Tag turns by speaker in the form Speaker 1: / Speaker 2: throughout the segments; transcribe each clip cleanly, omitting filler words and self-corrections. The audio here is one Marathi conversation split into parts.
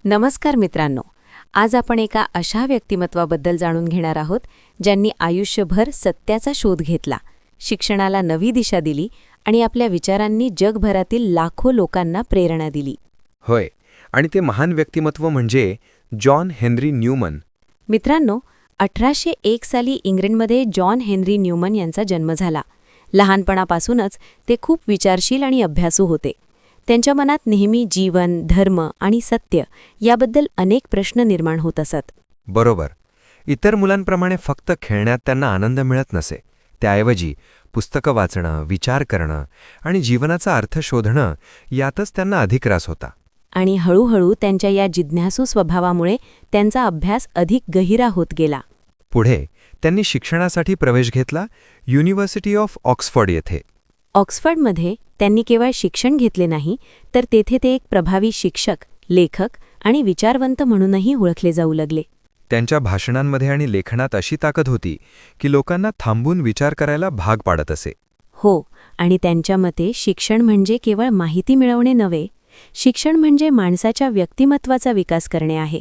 Speaker 1: नमस्कार मित्रांनो, आज आपण एका अशा व्यक्तिमत्वाबद्दल जाणून घेणार आहोत ज्यांनी आयुष्यभर सत्याचा शोध घेतला, शिक्षणाला नवी दिशा दिली आणि आपल्या विचारांनी जगभरातील लाखो लोकांना प्रेरणा दिली.
Speaker 2: होय, आणि ते महान व्यक्तिमत्व म्हणजे जॉन हेनरी न्यूमन.
Speaker 1: मित्रांनो, 1801 साली इंग्लंडमध्ये जॉन हेनरी न्यूमन यांचा जन्म झाला. लहानपणापासूनच ते खूप विचारशील आणि अभ्यासू होते. त्यांच्या मनात नेहमी जीवन, धर्म आणि सत्य याबद्दल अनेक प्रश्न निर्माण होत असत.
Speaker 2: बरोबर. इतर मुलांप्रमाणे फक्त खेळण्यात त्यांना आनंद मिळत नसे. त्याऐवजी पुस्तकं वाचणं, विचार करणं आणि जीवनाचा अर्थ शोधणं यातच त्यांना अधिक रस होता.
Speaker 1: आणि हळूहळू त्यांच्या या जिज्ञासू स्वभावामुळे त्यांचा अभ्यास अधिक गहिरा होत गेला.
Speaker 2: पुढे त्यांनी शिक्षणासाठी प्रवेश घेतला युनिव्हर्सिटी ऑफ ऑक्सफर्ड येथे.
Speaker 1: ऑक्सफर्डमध्ये त्यांनी केवळ शिक्षण घेतले नाही, तर तेथे ते एक प्रभावी शिक्षक, लेखक आणि विचारवंत म्हणूनही ओळखले जाऊ लागले.
Speaker 2: त्यांच्या भाषणांमध्ये आणि लेखनात अशी ताकद होती की लोकांना थांबून विचार करायला भाग पाडत असे.
Speaker 1: हो, आणि त्यांच्या मते शिक्षण म्हणजे केवळ माहिती मिळवणे नव्हे, शिक्षण म्हणजे माणसाच्या व्यक्तिमत्वाचा विकास करणे आहे.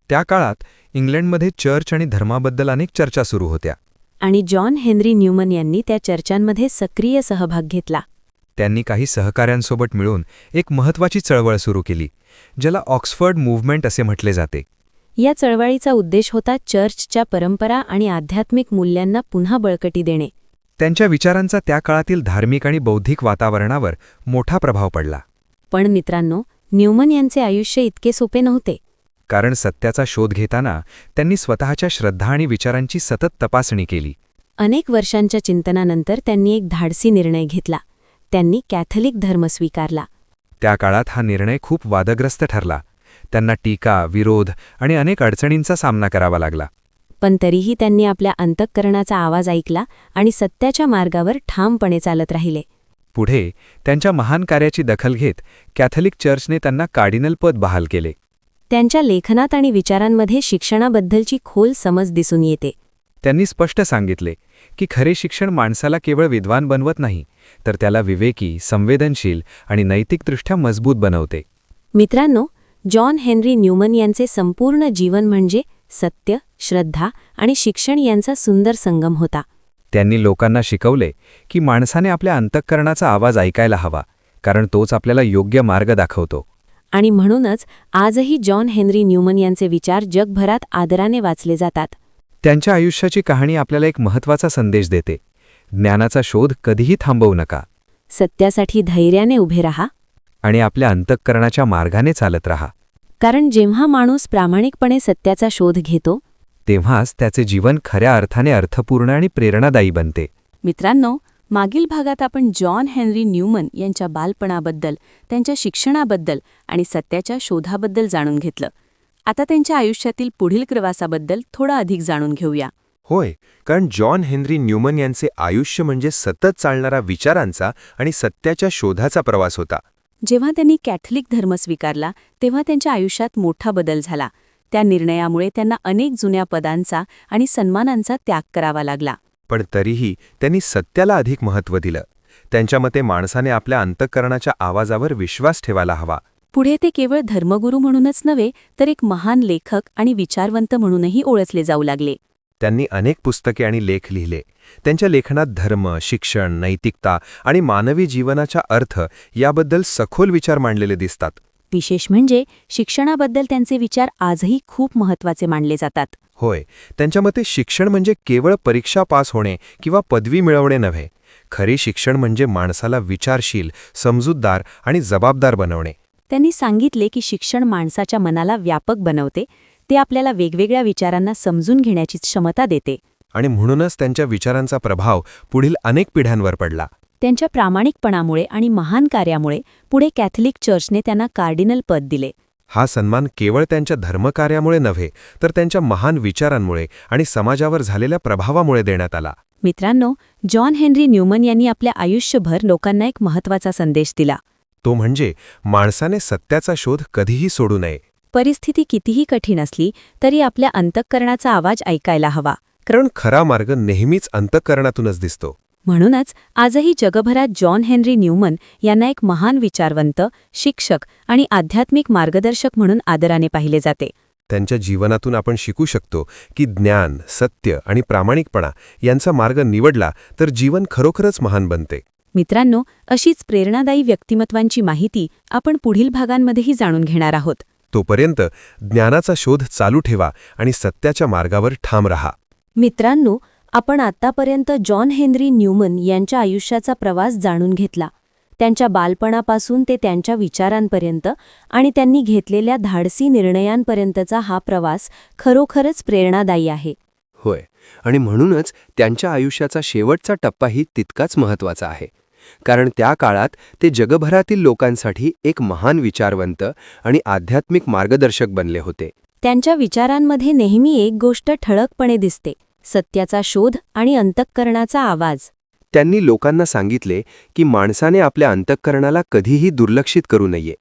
Speaker 2: त्या काळात इंग्लंडमध्ये चर्च आणि धर्माबद्दल अनेक चर्चा सुरू होत्या.
Speaker 1: आणि जॉन हेनरी न्यूमन यांनी त्या चर्चांमध्ये सक्रिय सहभाग घेतला.
Speaker 2: त्यांनी काही सहकाऱ्यांसोबत मिळून एक महत्त्वाची चळवळ सुरू केली, ज्याला ऑक्सफर्ड मूव्हमेंट असे म्हटले जाते.
Speaker 1: या चळवळीचा उद्देश होता चर्चच्या परंपरा आणि आध्यात्मिक मूल्यांना पुन्हा बळकटी देणे.
Speaker 2: त्यांच्या विचारांचा त्या काळातील धार्मिक आणि बौद्धिक वातावरणावर मोठा प्रभाव पडला.
Speaker 1: पण मित्रांनो, न्यूमन यांचे आयुष्य इतके सोपे नव्हते.
Speaker 2: कारण सत्याचा शोध घेताना त्यांनी स्वतःच्या श्रद्धा आणि विचारांची सतत तपासणी केली.
Speaker 1: अनेक वर्षांच्या चिंतनानंतर त्यांनी एक धाडसी निर्णय घेतला. त्यांनी कॅथलिक धर्म स्वीकारला.
Speaker 2: त्या काळात हा निर्णय खूप वादग्रस्त ठरला. त्यांना टीका, विरोध आणि अनेक अडचणींचा सामना करावा लागला.
Speaker 1: पण तरीही त्यांनी आपल्या अंतःकरणाचा आवाज ऐकला आणि सत्याच्या मार्गावर ठामपणे चालत राहिले.
Speaker 2: पुढे त्यांच्या महान कार्याची दखल घेत कॅथलिक चर्चने त्यांना कार्डिनल पद बहाल केले.
Speaker 1: त्यांच्या लेखनात आणि विचारांमध्ये शिक्षणाबद्दलची खोल समज दिसून येते.
Speaker 2: त्यांनी स्पष्ट सांगितले की खरे शिक्षण माणसाला केवळ विद्वान बनवत नाही, तर त्याला विवेकी, संवेदनशील आणि नैतिकदृष्ट्या मजबूत बनवते.
Speaker 1: मित्रांनो, जॉन हेनरी न्यूमन यांचे संपूर्ण जीवन म्हणजे सत्य, श्रद्धा आणि शिक्षण यांचा सुंदर संगम होता.
Speaker 2: त्यांनी लोकांना शिकवले की माणसाने आपल्या अंतःकरणाचा आवाज ऐकायला हवा, कारण तोच आपल्याला योग्य मार्ग दाखवतो.
Speaker 1: आणि म्हणूनच आजही जॉन हेनरी न्यूमन यांचे विचार जगभरात आदराने वाचले जातात.
Speaker 2: त्यांच्या आयुष्याची कहाणी आपल्याला एक महत्त्वाचा संदेश देते. ज्ञानाचा शोध कधीही थांबवू नका.
Speaker 1: सत्यासाठी धैर्याने उभे रहा
Speaker 2: आणि आपल्या अंतःकरणाच्या मार्गाने चालत रहा.
Speaker 1: कारण जेव्हा माणूस प्रामाणिकपणे सत्याचा शोध घेतो,
Speaker 2: तेव्हाच त्याचे जीवन खऱ्या अर्थाने अर्थपूर्ण आणि प्रेरणादायी बनते.
Speaker 1: मित्रांनो, मागील भागात आपण जॉन हेनरी न्यूमन यांच्या बालपणाबद्दल, त्यांच्या शिक्षणाबद्दल आणि सत्याच्या शोधाबद्दल जाणून घेतलं. आता त्यांच्या आयुष्यातील पुढील प्रवासाबद्दल थोडं अधिक जाणून घेऊया.
Speaker 2: होय, कारण जॉन हेनरी न्यूमन यांचे आयुष्य म्हणजे सतत चालणारा विचारांचा आणि सत्याच्या शोधाचा प्रवास होता.
Speaker 1: जेव्हा त्यांनी कॅथलिक धर्म स्वीकारला, तेव्हा त्यांच्या आयुष्यात मोठा बदल झाला. त्या निर्णयामुळे त्यांना अनेक जुन्या पदांचा आणि सन्मानांचा त्याग करावा लागला.
Speaker 2: पण तरीही त्यांनी सत्याला अधिक महत्त्व दिलं. त्यांच्या मते माणसाने आपल्या अंतःकरणाच्या आवाजावर विश्वास ठेवायला हवा.
Speaker 1: पुढे ते केवळ धर्मगुरू म्हणूनच नव्हे, तर एक महान लेखक आणि विचारवंत म्हणूनही ओळखले जाऊ लागले.
Speaker 2: त्यांनी अनेक पुस्तके आणि लेख लिहिले. त्यांच्या लेखनात धर्म, शिक्षण, नैतिकता आणि मानवी जीवनाचा अर्थ याबद्दल सखोल विचार मांडलेले दिसतात.
Speaker 1: विशेष म्हणजे शिक्षणाबद्दल त्यांचे विचार आजही खूप महत्त्वाचे मानले जातात.
Speaker 2: होय, त्यांच्या मते शिक्षण म्हणजे केवळ परीक्षा पास होणे किंवा पदवी मिळवणे नव्हे. खरे शिक्षण म्हणजे माणसाला विचारशील, समजूतदार आणि जबाबदार बनवणे.
Speaker 1: त्यांनी सांगितले की शिक्षण माणसाच्या मनाला व्यापक बनवते, ते आपल्याला वेगवेगळ्या विचारांना समजून घेण्याची क्षमता देते.
Speaker 2: आणि म्हणूनच त्यांच्या विचारांचा प्रभाव पुढील अनेक पिढ्यांवर पडला.
Speaker 1: त्यांच्या प्रामाणिकपणामुळे आणि महान कार्यामुळे पुढे कॅथलिक चर्चने त्यांना कार्डिनल पद दिले.
Speaker 2: हा सन्मान केवळ त्यांच्या धर्मकार्यामुळे नव्हे, तर त्यांच्या महान विचारांमुळे आणि समाजावर झालेल्या प्रभावामुळे देण्यात आला.
Speaker 1: मित्रांनो, जॉन हेनरी न्यूमन यांनी आपल्या आयुष्यभर लोकांना एक महत्त्वाचा संदेश दिला.
Speaker 2: तो म्हणजे माणसाने सत्याचा शोध कधीही सोडू नये.
Speaker 1: परिस्थिती कितीही कठीण असली तरी आपल्या अंतःकरणाचा आवाज ऐकायला हवा.
Speaker 2: कारण खरा मार्ग नेहमीच अंतःकरणातूनच दिसतो.
Speaker 1: म्हणूनच आजही जगभरात जॉन हेनरी न्यूमन यांना एक महान विचारवंत, शिक्षक आणि आध्यात्मिक मार्गदर्शक म्हणून आदराने पाहिले जाते.
Speaker 2: त्यांच्या जीवनातून आपण शिकू शकतो की ज्ञान, सत्य आणि प्रामाणिकपणा यांचा मार्ग निवडला तर जीवन खरोखरच महान बनते.
Speaker 1: मित्रांनो, अशीच प्रेरणादायी व्यक्तिमत्वांची माहिती आपण पुढील भागांमध्येही जाणून घेणार आहोत.
Speaker 2: तोपर्यंत ज्ञानाचा शोध चालू ठेवा आणि सत्याच्या मार्गावर ठाम रहा.
Speaker 1: मित्रांनो, आपण आत्तापर्यंत जॉन हेनरी न्यूमन यांच्या आयुष्याचा प्रवास जाणून घेतला. त्यांच्या बालपणापासून ते त्यांच्या विचारांपर्यंत आणि त्यांनी घेतलेल्या धाडसी निर्णयांपर्यंतचा हा प्रवास खरोखरच प्रेरणादायी आहे.
Speaker 3: होय, आणि म्हणूनच त्यांच्या आयुष्याचा शेवटचा टप्पाही तितकाच महत्त्वाचा आहे. कारण त्या काळात ते जगभरातील लोकांसाठी एक महान विचारवंत आणि आध्यात्मिक मार्गदर्शक बनले होते.
Speaker 1: त्यांच्या विचारांमध्ये नेहमी एक गोष्ट ठळकपणे दिसते: सत्याचा शोध आणि अंतःकरणाचा आवाज.
Speaker 3: त्यांनी लोकांना सांगितले की माणसाने आपल्या अंतःकरणाला कधीही दुर्लक्षित करू नये,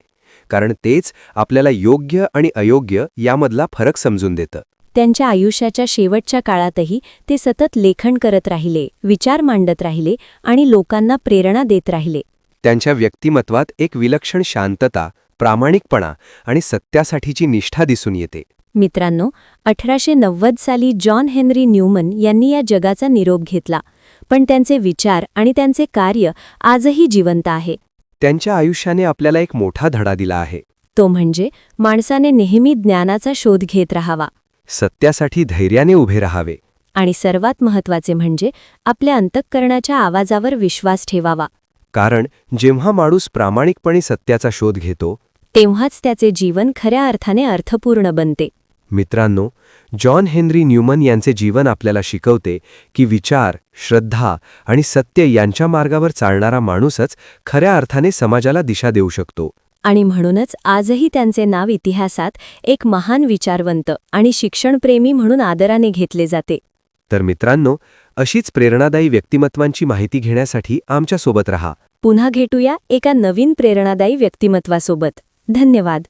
Speaker 3: कारण तेच आपल्याला योग्य आणि अयोग्य यामधला फरक समजून देतं.
Speaker 1: त्यांच्या आयुष्याच्या शेवटच्या काळातही ते सतत लेखन करत राहिले, विचार मांडत राहिले आणि लोकांना प्रेरणा देत राहिले.
Speaker 3: त्यांच्या व्यक्तिमत्वात एक विलक्षण शांतता, प्रामाणिकपणा आणि सत्यासाठीची निष्ठा दिसून येते.
Speaker 1: मित्रांनो, 1890 साली जॉन हेनरी न्यूमन यांनी या जगाचा निरोप घेतला, पण त्यांचे विचार आणि त्यांचे कार्य आजही जिवंत आहे.
Speaker 3: त्यांच्या आयुष्याने आपल्याला एक मोठा धडा दिला आहे.
Speaker 1: तो म्हणजे माणसाने नेहमी ज्ञानाचा शोध घेत राहावा,
Speaker 3: सत्यासाठी धैर्याने उभे राहावे
Speaker 1: आणि सर्वात महत्त्वाचे म्हणजे आपल्या अंतःकरणाच्या आवाजावर विश्वास ठेवावा.
Speaker 3: कारण जेव्हा माणूस प्रामाणिकपणे सत्याचा शोध घेतो
Speaker 1: तेव्हाच त्याचे जीवन खऱ्या अर्थाने अर्थपूर्ण बनते.
Speaker 3: मित्रांनो, जॉन हेनरी न्यूमन यांचे जीवन आपल्याला शिकवते की विचार, श्रद्धा आणि सत्य यांच्या मार्गावर चालणारा माणूसच खऱ्या अर्थाने समाजाला दिशा देऊ शकतो.
Speaker 1: आणि म्हणूनच आजही त्यांचे नाव इतिहासात एक महान विचारवंत आणि शिक्षणप्रेमी म्हणून आदराने घेतले जाते.
Speaker 3: तर मित्रांनो, अशीच प्रेरणादायी व्यक्तिमत्वांची माहिती घेण्यासाठी आमच्यासोबत रहा.
Speaker 1: पुन्हा भेटूया एका नवीन प्रेरणादायी व्यक्तिमत्वासोबत. धन्यवाद.